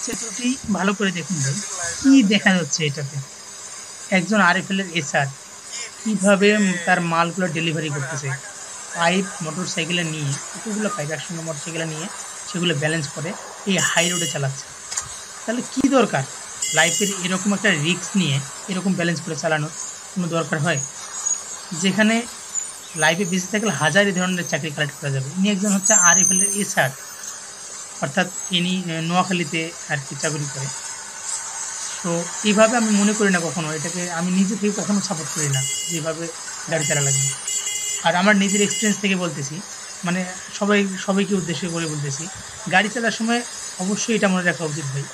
চিত্রটি ভালো করে দেখুন ভাই, কি দেখা যাচ্ছে এটাতে? একজন আরএফএল এর এসআর কিভাবে তার মালগুলো ডেলিভারি করতেছে, পাইপ মোটরসাইকেলে নিয়ে, কতগুলো পাইপ একসঙ্গে মোটরসাইকেলে নিয়ে সেগুলো ব্যালেন্স করে এই হাই রোডে চালাচ্ছে। তাহলে কি দরকার লাইফের এরকম একটা রিস্ক নিয়ে এরকম ব্যালেন্স করে চালানোর কোনো দরকার হয়? যেখানে লাইফে বেঁচে থাকলে হাজার ধরনের চাকরি কালেক্ট করা যাবে। ইনি একজন হচ্ছে আরএফএল এর এসআর, অর্থাৎ ইনি নোয়াখালীতে আর কি চাকরি করে। তো এইভাবে আমি মনে করি না, কখনো এটাকে আমি নিজে থেকে কখনো সাপোর্ট করি না যেভাবে গাড়ি চালা লাগবে। আর আমার নিজের এক্সপিরিয়েন্স থেকে বলতেছি, মানে সবাইকে উদ্দেশ্য করে বলতেছি, গাড়ি চালার সময় অবশ্যই এটা মনে রাখা উচিত ভাই,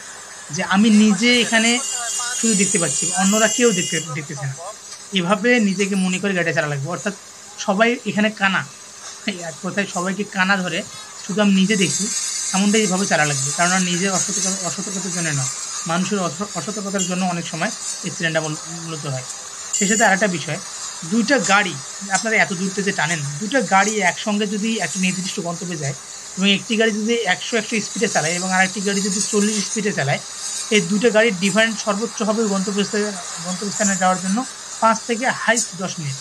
যে আমি নিজে এখানে শুধু দেখতে পাচ্ছি, অন্যরা কেউ দেখতেছে না। এভাবে নিজেকে মনে করে গাড়িটা চালা লাগবে, অর্থাৎ সবাই এখানে কানা, এই এক কথায় সবাইকে কানা ধরে শুধু আমি নিজে দেখি, এমনটাই এইভাবে চালা লাগবে। কারণ নিজের অসতর্কতার জন্য নয়, মানুষের অসতর্কতার জন্য অনেক সময় অ্যাক্সিডেন্টটা মূলত হয়। সেই সাথে আরেকটা বিষয়, দুইটা গাড়ি, আপনারা এত দূর থেকে টানেন, দুটো গাড়ি একসঙ্গে যদি একটা নির্দিষ্ট গন্তব্যে যায় এবং একটি গাড়ি যদি একশো স্পিডে চালায় এবং আরেকটি গাড়ি যদি 40 স্পিডে চালায়, এই দুটো গাড়ির ডিফারেন্স সর্বোচ্চ হবে গন্তব্যস্থানে যাওয়ার জন্য 5 থেকে হাইস্ট 10 মিনিট।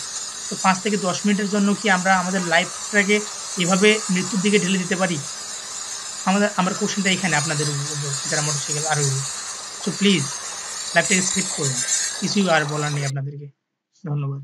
তো 5 থেকে 10 মিনিটের জন্য কি আমরা আমাদের লাইফটাকে এভাবে মৃত্যুর দিকে ঢেলে দিতে পারি? আমার কোশ্চেনটা এখানে আপনাদের উপর, যারা মোটরসাইকেল আরোহী। সো প্লিজ লাইফটাকে সেভ করুন। কিছুই আর বলার নেই আপনাদেরকে। ধন্যবাদ।